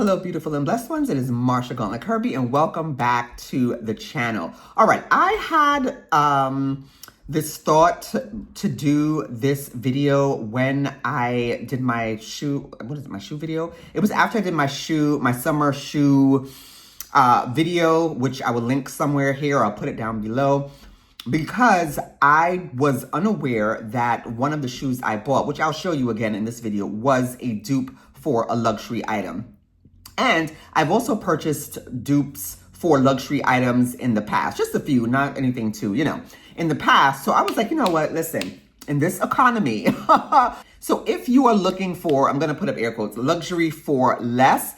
Hello, beautiful and blessed ones. It is Marsha Gauntlet Kirby, and welcome back to the channel. All right, I had this thought to do this video when I did my shoe. What is it? My shoe video. It was after I did my summer shoe video, which I will link somewhere here. I'll put it down below. Because I was unaware that one of the shoes I bought, which I'll show you again in this video, was a dupe for a luxury item. And I've also purchased dupes for luxury items in the past. Just a few, not anything too, in the past. So I was like, you know what, listen, in this economy. So if you are looking for, I'm going to put up air quotes, luxury for less,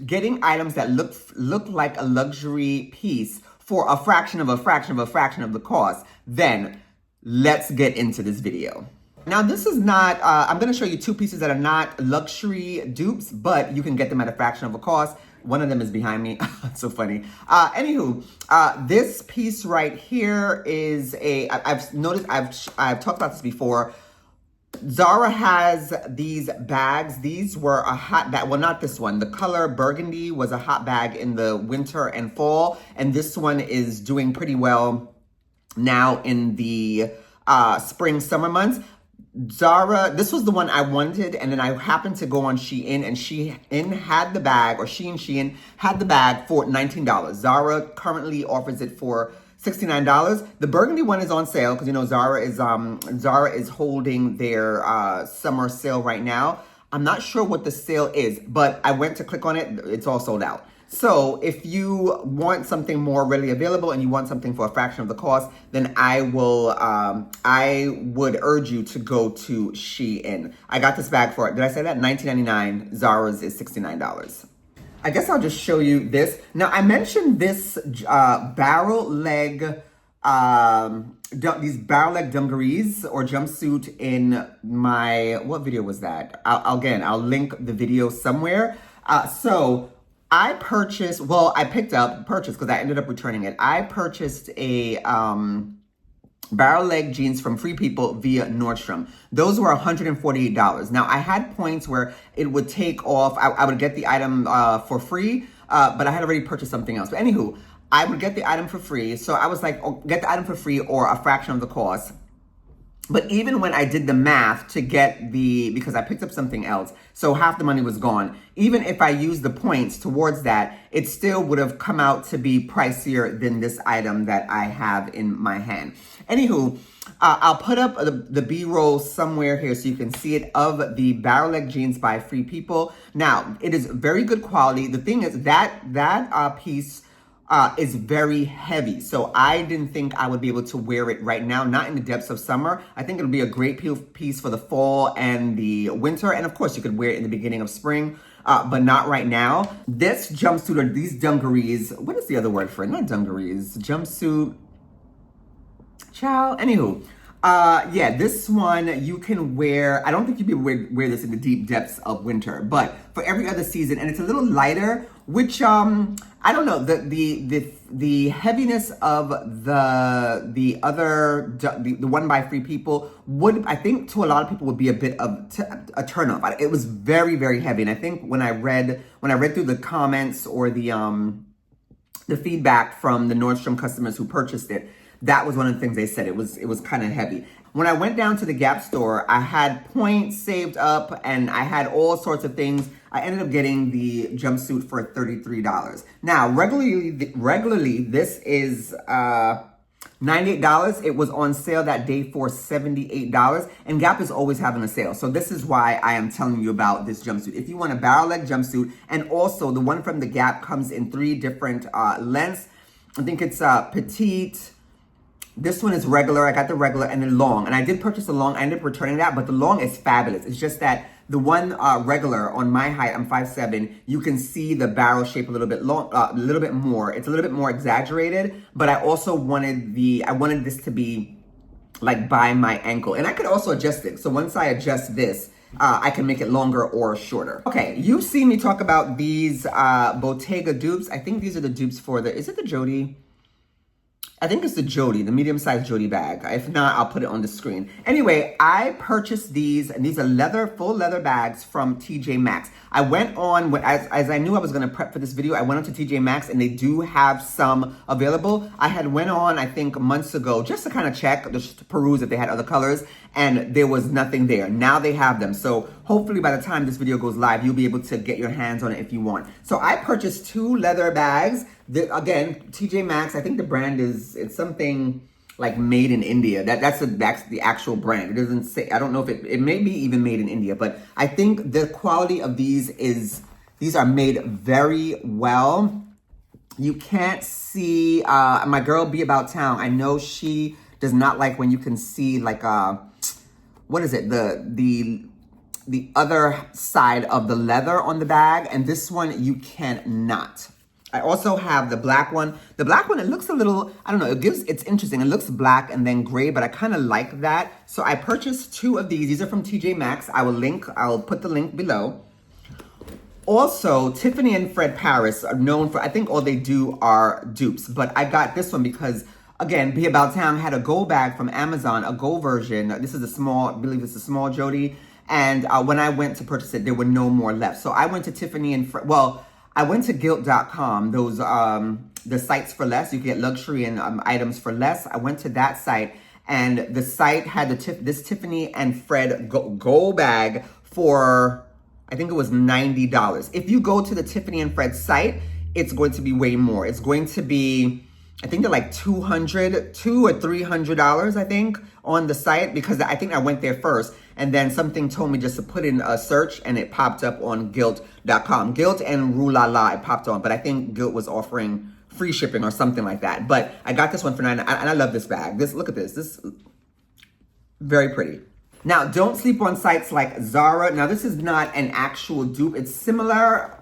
getting items that look like a luxury piece for a fraction of the cost, then let's get into this video. Now, this is not, I'm going to show you two pieces that are not luxury dupes, but you can get them at a fraction of a cost. One of them is behind me. It's so funny. Anywho, this piece right here is I've noticed, I've talked about this before. Zara has these bags. These were a hot bag. Well, not this one. The color burgundy was a hot bag in the winter and fall. And this one is doing pretty well now in the spring, summer months. Zara, this was the one I wanted. And then I happened to go on SHEIN, and SHEIN had the bag, or SHEIN had the bag for $19. Zara currently offers it for $69. The burgundy one is on sale because Zara is holding their summer sale right now. I'm not sure what the sale is, but I went to click on it. It's all sold out. So if you want something more readily available and you want something for a fraction of the cost, then I would urge you to go to SHEIN. I got this bag for, did I say that? $19.99. Zara's is $69. I guess I'll just show you this. Now, I mentioned this barrel leg, these barrel leg dungarees or jumpsuit in my, what video was that? I'll link the video somewhere. So I purchased, because I ended up returning it. I purchased a barrel leg jeans from Free People via Nordstrom. Those were $148. Now, I had points where it would take off. I would get the item for free, but I had already purchased something else. But anywho, I would get the item for free. So I was like, oh, get the item for free or a fraction of the cost. But even when I did the math to get because I picked up something else, so half the money was gone. Even if I used the points towards that, it still would have come out to be pricier than this item that I have in my hand. Anywho, I'll put up the B-roll somewhere here so you can see it of the barrel leg jeans by Free People. Now, it is very good quality. The thing is that piece is very heavy. So I didn't think I would be able to wear it right now, not in the depths of summer. I think it'll be a great piece for the fall and the winter. And of course, you could wear it in the beginning of spring, but not right now. This jumpsuit, or these dungarees, what is the other word for it? Not dungarees, jumpsuit. Ciao. Anywho, yeah, this one you can wear. I don't think you'd be able to wear this in the deep depths of winter, but for every other season, and it's a little lighter, which I don't know, the heaviness of the one by Free People would, I think, to a lot of people would be a bit of a turnoff. It was very, very heavy, and I think when I read through the comments or the feedback from the Nordstrom customers who purchased it, that was one of the things they said. It was kind of heavy. When I went down to the Gap store, I had points saved up and I had all sorts of things. I ended up getting the jumpsuit for $33. Now, regularly this is $98. It was on sale that day for $78, and Gap is always having a sale. So this is why I am telling you about this jumpsuit. If you want a barrel leg jumpsuit, and also the one from the Gap comes in 3 different lengths. I think it's petite. This one is regular. I got the regular and then long. And I did purchase the long. I ended up returning that, but the long is fabulous. It's just that the one regular on my height, I'm 5'7", you can see the barrel shape a little bit long, a little bit more. It's a little bit more exaggerated, but I also wanted this to be like by my ankle. And I could also adjust it. So once I adjust this, I can make it longer or shorter. Okay, you've seen me talk about these Bottega dupes. I think these are the dupes for is it the Jodie? I think it's the Jodie, the medium-sized Jodie bag. If not, I'll put it on the screen. Anyway, I purchased these, and these are leather, full leather bags from TJ Maxx. I went on, as I knew I was going to prep for this video, I went on to TJ Maxx, and they do have some available. I had went on, I think, months ago, just to kind of check, just to peruse if they had other colors, and there was nothing there. Now they have them. So hopefully by the time this video goes live, you'll be able to get your hands on it if you want. So I purchased 2 leather bags. Again, TJ Maxx, I think the brand it's something like made in India. That's the actual brand. It doesn't say, I don't know if it may be even made in India, but I think the quality of these are made very well. You can't see, my girl Be About Town, I know she does not like when you can see like, what is it? The other side of the leather on the bag, and this one you cannot. I also have the black one. The black one, it looks a little, I don't know, it's interesting. It looks black and then gray, but I kind of like that. So I purchased 2 of these. These are from TJ Maxx. I'll put the link below. Also, Tiffany and Fred Paris are known for, I think all they do are dupes, but I got this one because, again, Be About Town had a gold bag from Amazon, a gold version. This is a small, I believe it's a small Jodie. And when I went to purchase it, there were no more left. So I went to Tiffany and Fred, I went to gilt.com, those, the sites for less. You can get luxury and items for less. I went to that site, and the site had this Tiffany and Fred gold bag for, I think it was $90. If you go to the Tiffany and Fred site, it's going to be way more. It's going to be, I think they're like $200 or $300, I think, on the site, because I think I went there first. And then something told me just to put in a search, and it popped up on gilt.com. Gilt and Rue La La, it popped on. But I think Gilt was offering free shipping or something like that. But I got this one for $9, and I love this bag. Look at this. This very pretty. Now, don't sleep on sites like Zara. Now, this is not an actual dupe. It's similar,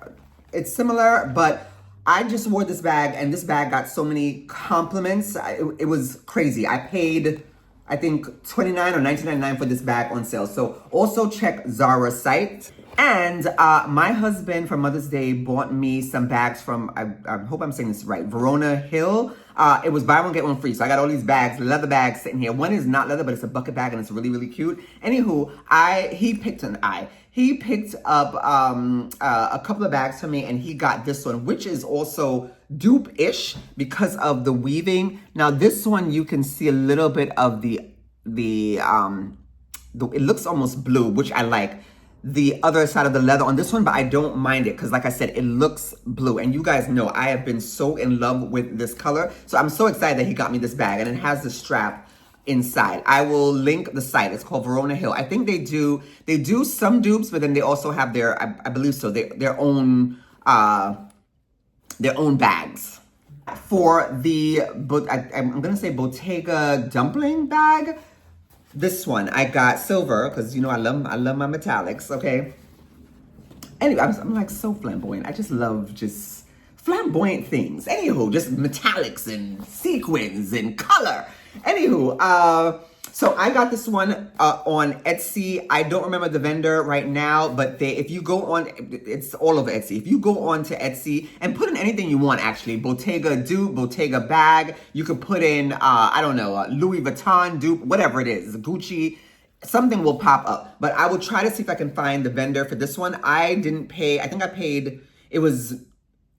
but I just wore this bag, and this bag got so many compliments. It was crazy. I paid, I think, $29 or $19.99 for this bag on sale. So also check Zara's site. And my husband for Mother's Day bought me some bags from, I hope I'm saying this right, Verano Hill. It was buy one, get one free. So I got all these bags, leather bags sitting here. One is not leather, but it's a bucket bag, and it's really, really cute. Anywho, he picked up a couple of bags for me, and he got this one, which is also dupe-ish because of the weaving. Now this one, you can see a little bit of it looks almost blue, which I like. The other side of the leather on this one, but I don't mind it because, like I said, it looks blue. And you guys know I have been so in love with this color. So I'm so excited that he got me this bag, and it has the strap inside. I will link the site. It's called Verano Hill. I think they do some dupes, but then they also have their, I believe so, their own bags. For the, I'm gonna say Bottega Dumpling bag. This one, I got silver, because, you know, I love my metallics, okay? Anyway, I'm like so flamboyant. I just love just flamboyant things. Anywho, just metallics and sequins and color. Anywho, so I got this one on Etsy. I don't remember the vendor right now, but if you go on, it's all over Etsy. If you go on to Etsy and put in anything you want, actually, Bottega dupe, Bottega bag, you could put in, I don't know, Louis Vuitton dupe, whatever it is, Gucci, something will pop up. But I will try to see if I can find the vendor for this one. I didn't pay, I think I paid, it was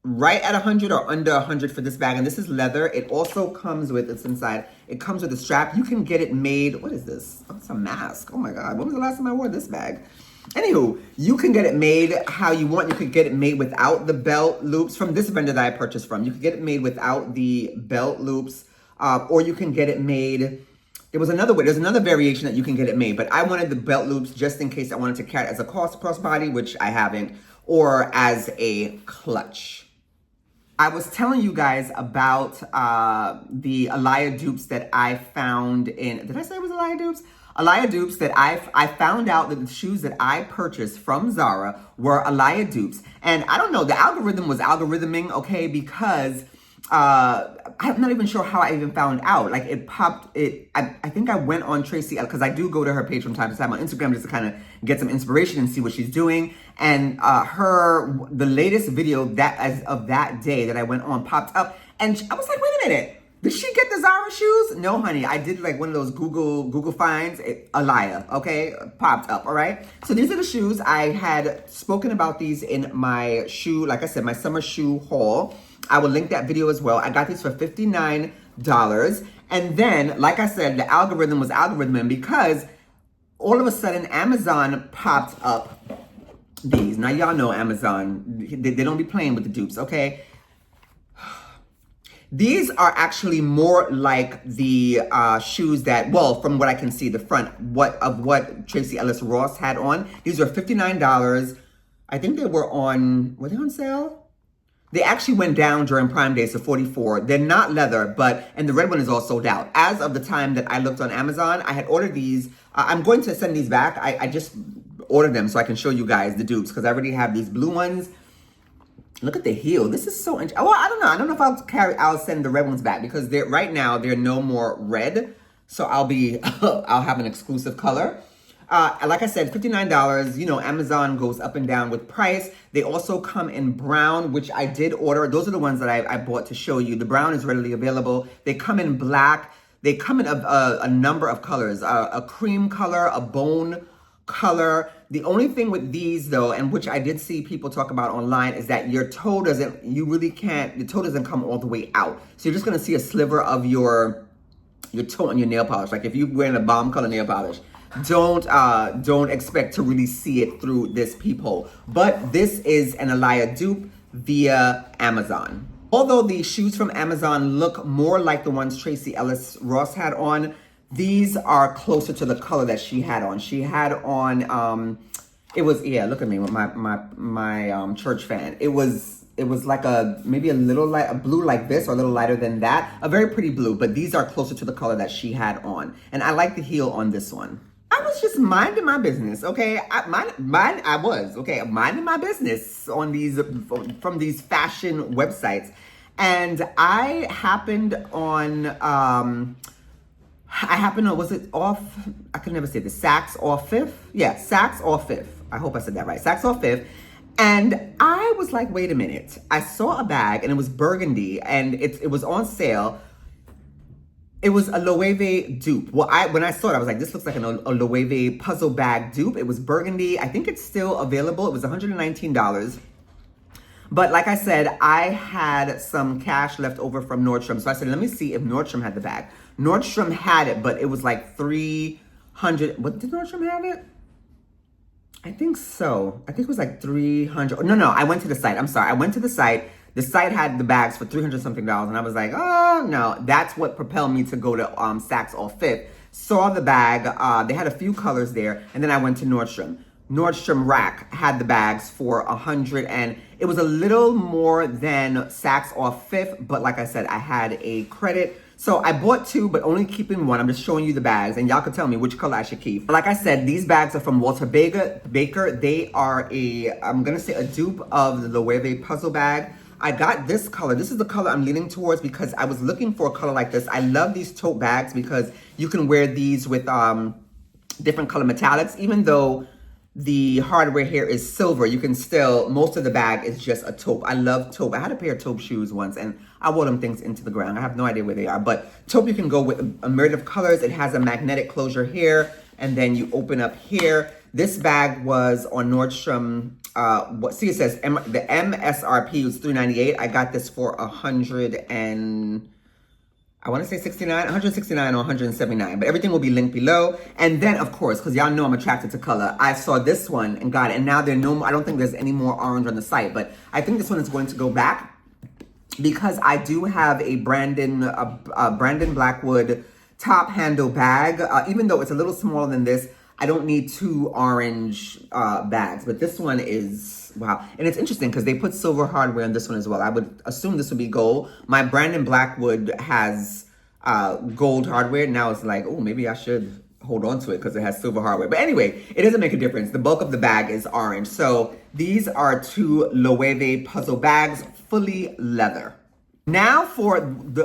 right at 100 or under 100 for this bag, and this is leather. It also comes with, it's inside, it comes with a strap. You can get it made, what is this? Oh, it's a mask. Oh my God, when was the last time I wore this bag? Anywho, you can get it made how you want. You could get it made without the belt loops from this vendor that I purchased from. You could get it made without the belt loops, or you can get it made, there's another variation that you can get it made, but I wanted the belt loops just in case I wanted to carry it as a crossbody, which I haven't, or as a clutch. I was telling you guys about the Alaia dupes that I found in, did I say it was Alaia dupes? Alaia dupes that I found out that the shoes that I purchased from Zara were Alaia dupes. And I don't know, the algorithm was algorithming, okay, because I'm not even sure how I even found out. Like it popped, I think I went on Tracy, because I do go to her page from time to time on Instagram just to kind of get some inspiration and see what she's doing. And the latest video of that day that I went on popped up, and I was like, wait a minute, Did she get the Zara shoes? No, honey. I did like one of those Google finds. Alaia, okay? Popped up, all right? So these are the shoes. I had spoken about these in my shoe, like I said, my summer shoe haul. I will link that video as well. I got these for $59. And then, like I said, the algorithm was algorithming because all of a sudden Amazon popped up these. Now, y'all know Amazon. They don't be playing with the dupes, okay? These are actually more like the shoes that, well, from what I can see, the front of what Tracee Ellis Ross had on. These are $59. I think were they on sale? They actually went down during Prime Day to $44. They're not leather, and the red one is all sold out. As of the time that I looked on Amazon, I had ordered these. I'm going to send these back. I just ordered them so I can show you guys the dupes because I already have these blue ones. Look at the heel. This is so interesting. Well, I don't know. I don't know if I'll send the red ones back because right now they're no more red. So I'll have an exclusive color. Like I said, $59. You know, Amazon goes up and down with price. They also come in brown, which I did order. Those are the ones that I bought to show you. The brown is readily available. They come in black. They come in a number of colors, a cream color, a bone color. The only thing with these though, and which I did see people talk about online, is that your toe doesn't come all the way out. So you're just gonna see a sliver of your toe on your nail polish. Like if you're wearing a bomb color nail polish, don't expect to really see it through this peephole. But this is an Alaia dupe via Amazon. Although the shoes from Amazon look more like the ones Tracee Ellis Ross had on, these are closer to the color that she had on. She had on, look at me with my church fan. It was like maybe a little light, a blue like this or a little lighter than that. A very pretty blue, but these are closer to the color that she had on. And I like the heel on this one. I was just minding my business, okay? Minding my business on from these fashion websites. And I happened on, was it off? I could never say this. Saks off Fifth? Yeah, Saks off Fifth. I hope I said that right. Saks off Fifth. And I was like, wait a minute. I saw a bag and it was burgundy and it was on sale. It was a Loewe dupe. Well, when I saw it, I was like, this looks like a Loewe puzzle bag dupe. It was burgundy. I think it's still available. It was $119. But like I said, I had some cash left over from Nordstrom. So I said, let me see if Nordstrom had the bag. Nordstrom had it, but it was like $300. What, did Nordstrom have it? I think so. I think it was like $300. No, I went to the site. I'm sorry. I went to the site. The site had the bags for $300 something. And I was like, oh, no. That's what propelled me to go to Saks off Fifth. Saw the bag. They had a few colors there. And then I went to Nordstrom. Nordstrom Rack had the bags for $100, and it was a little more than Saks off Fifth, but like I said, I had a credit. So I bought two, but only keeping one. I'm just showing you the bags, and y'all can tell me which color I should keep. Like I said, these bags are from Walter Baker. They are I'm gonna say a dupe of the Loewe puzzle bag. I got this color. This is the color I'm leaning towards because I was looking for a color like this. I love these tote bags because you can wear these with different color metallics, even though the hardware here is silver. You can still, most of the bag is just a taupe. I love taupe. I had a pair of taupe shoes once and I wore them things into the ground. I have no idea where they are, but taupe you can go with a myriad of colors. It has a magnetic closure here and then you open up here. This bag was on Nordstrom. See, it says the MSRP was $398. I got this for I want to say 169 or 179, but everything will be linked below. And then, of course, because y'all know I'm attracted to color, I saw this one and got it. And now I don't think there's any more orange on the site, but I think this one is going to go back because I do have a Brandon Blackwood top handle bag. Even though it's a little smaller than this, I don't need two orange bags, but this one is, wow. And it's interesting because they put silver hardware on this one as well. I would assume this would be gold. My Brandon Blackwood has gold hardware. Now it's like, oh, maybe I should hold on to it because it has silver hardware. But anyway, it doesn't make a difference. The bulk of the bag is orange. So these are two Loewe puzzle bags, fully leather. Now for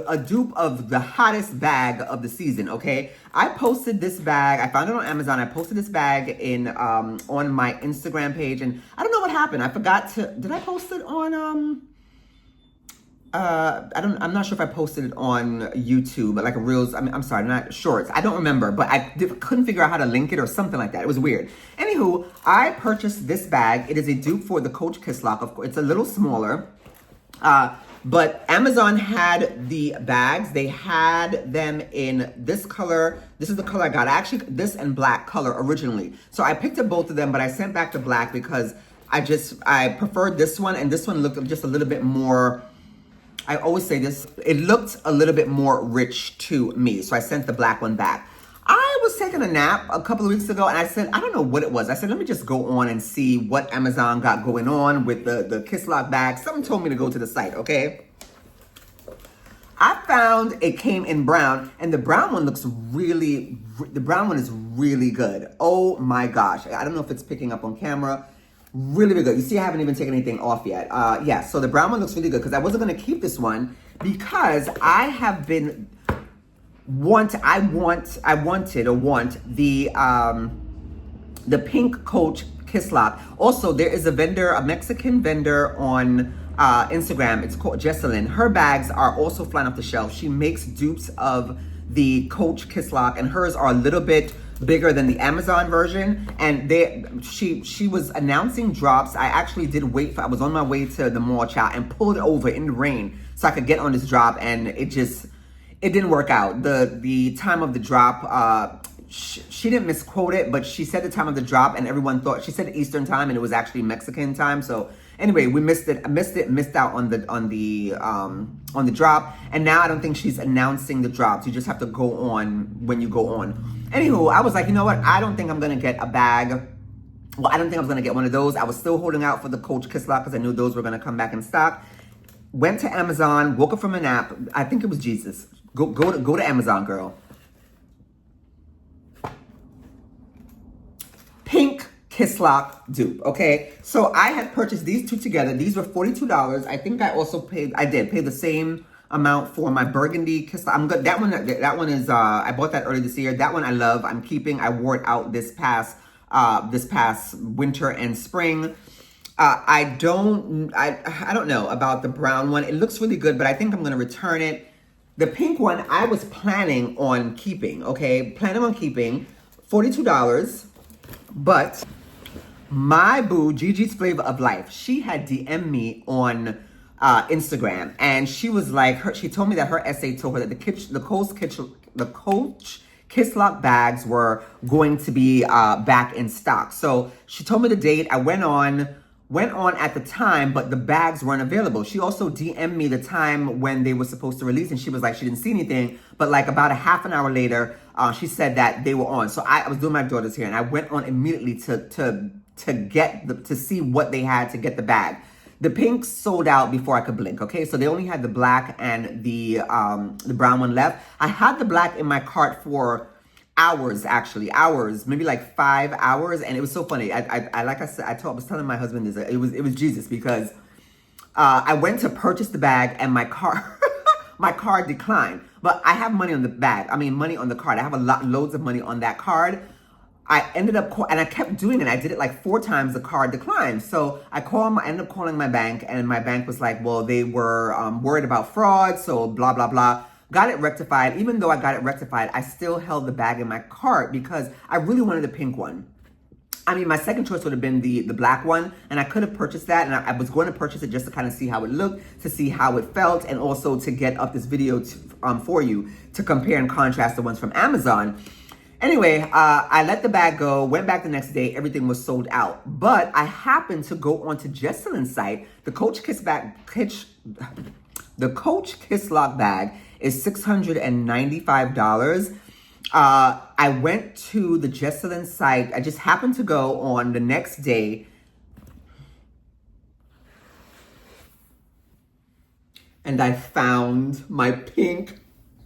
a dupe of the hottest bag of the season, okay? I posted this bag. I found it on Amazon. I posted this bag on my Instagram page, and I don't know what happened. I forgot to. Did I post it on I'm not sure if I posted it on YouTube, but like a reels, I'm sorry, not shorts. I don't remember, but couldn't figure out how to link it or something like that. It was weird. Anywho, I purchased this bag. It is a dupe for the Coach Kisslock. Of course, it's a little smaller. But Amazon had the bags. They had them in this color. This is the color I got. Actually, this and black color originally. So I picked up both of them, but I sent back the black because I preferred this one, and this one looked just a little bit more, I always say this, it looked a little bit more rich to me. So I sent the black one back. I was taking a nap a couple of weeks ago, and I said, I don't know what it was. I said, let me just go on and see what Amazon got going on with the Kisslock bag. Something told me to go to the site, okay? I found it came in brown, and the brown one looks really, the brown one is really good. Oh my gosh. I don't know if it's picking up on camera. Really, really good. You see, I haven't even taken anything off yet. Yeah, so the brown one looks really good because I wasn't going to keep this one because I have been want the pink Coach Kisslock. Also, there is a vendor, a Mexican vendor on Instagram. It's called Jesalin. Her bags are also flying off the shelf. She makes dupes of the Coach Kisslock, and hers are a little bit bigger than the Amazon version. And she was announcing drops. I actually did wait for, I was on my way to the mall, chat, and pulled over in the rain so I could get on this drop, and it didn't work out. The time of the drop, she didn't misquote it, but she said the time of the drop, and everyone thought she said Eastern time, and it was actually Mexican time. So anyway, we missed out on the drop, and now I don't think she's announcing the drops. You just have to go on when you go on. Anywho, I was like, you know what? I don't think I'm gonna get a bag. Well, I don't think I was gonna get one of those. I was still holding out for the Coach Kisslock because I knew those were gonna come back in stock. Went to Amazon, woke up from a nap. I think it was Jesus. Go to Amazon, girl. Pink Kisslock dupe, okay? So I had purchased these two together. These were $42. I think I also paid the same amount for my burgundy Kisslock. I'm good. That one is, I bought that early this year. That one I love. I'm keeping. I wore it out this past winter and spring. I don't know about the brown one. It looks really good, but I think I'm going to return it. The pink one, I was planning on keeping, okay? Planning on keeping, $42. But my boo, Gigi's Flavor of Life, she had DM'd me on Instagram, and she was like, she told me that her essay told her that the Coach Kisslock bags were going to be back in stock. So she told me the date. I went on at the time, but the bags weren't available. She also DM'd me the time when they were supposed to release, and she was like, she didn't see anything, but like about a half an hour later, she said that they were on. So I was doing my daughter's hair, and I went on immediately to see what they had to get the bag. The pink sold out before I could blink, okay? So they only had the black and the brown one left. I had the black in my cart for hours, maybe like 5 hours, and it was so funny. I like I said, I was telling my husband this. It was Jesus, because I went to purchase the bag, and my card declined. But I have money on the bag. I mean, money on the card. I have loads of money on that card. I ended up, and I kept doing it. I did it like 4 times. The card declined. So I ended up calling my bank, and my bank was like, well, they were worried about fraud, so blah, blah, blah. Got it rectified. Even though I got it rectified, I still held the bag in my cart because I really wanted the pink one. I mean, my second choice would have been the black one, and I could have purchased that, and I was going to purchase it just to kind of see how it looked, to see how it felt, and also to get up this video for you to compare and contrast the ones from Amazon. Anyway, I let the bag go, went back the next day, everything was sold out. But I happened to go onto Jesalin's site. The Coach Kisslock bag is $695. I went to the Jesalin site. I just happened to go on the next day, and I found my pink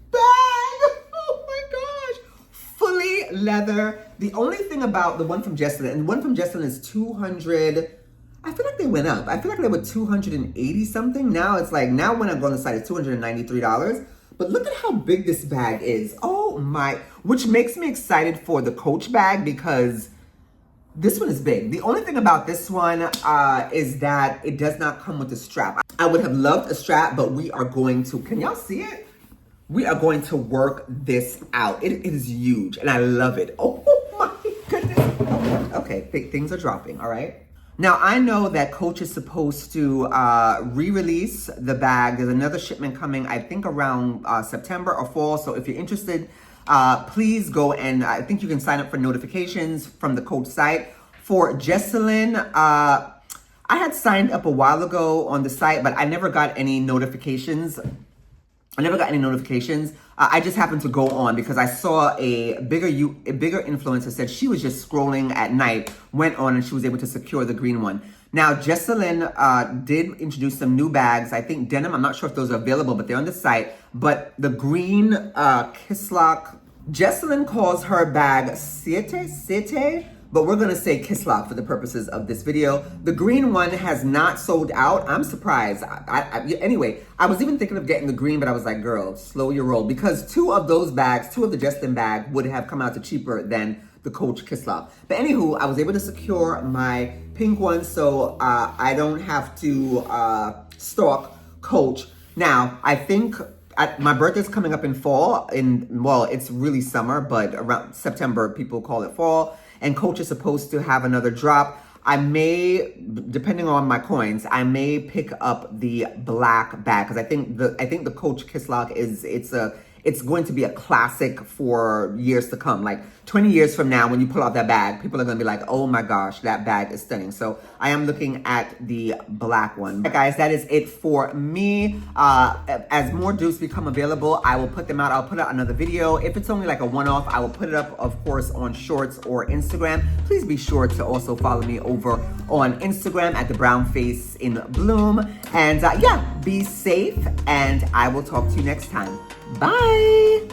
bag. Oh my gosh. Fully leather. The only thing about the one from Jesalin, and the one from Jesalin is 200, I feel like they went up. I feel like they were 280 something. Now it's like, now when I go on the site, it's $293. But look at how big this bag is. Oh my, which makes me excited for the Coach bag, because This one is big. The only thing about this one is that it does not come with a strap. I would have loved a strap, but we are going to, can y'all see it? We are going to work this out. It is huge and I love it. Oh my goodness. Okay, things are dropping, all right? Now, I know that Coach is supposed to re-release the bag. There's another shipment coming, I think around September or fall. So if you're interested, please go and I think you can sign up for notifications from the Coach site. For Jesalin, I had signed up a while ago on the site, but I never got any notifications. I just happened to go on because I saw a bigger influencer said she was just scrolling at night, went on and she was able to secure the green one. Now, Jesalin did introduce some new bags. I think denim, I'm not sure if those are available, but they're on the site. But the green Kisslock, Jesalin calls her bag Siete, but we're gonna say Kisslock for the purposes of this video. The green one has not sold out. I'm surprised. Anyway, I was even thinking of getting the green, but I was like, girl, slow your roll. Because two of the Jesalin bag would have come out to cheaper than the Coach Kisslock. But anywho, I was able to secure my pink one, so I don't have to stalk Coach. Now, I think my birthday's coming up in fall. Well, it's really summer, but around September, people call it fall. And Coach is supposed to have another drop. I may, depending on my coins, I may pick up the black bag because I think the Coach Kisslock it's going to be a classic for years to come. Like 20 years from now, when you pull out that bag, people are gonna be like, oh my gosh, that bag is stunning. So I am looking at the black one. All right, guys, that is it for me. As more dupes become available, I will put them out. I'll put out another video. If it's only like a one-off, I will put it up, of course, on Shorts or Instagram. Please be sure to also follow me over on Instagram at the Brown Face in Bloom. And yeah, be safe, and I will talk to you next time. Bye.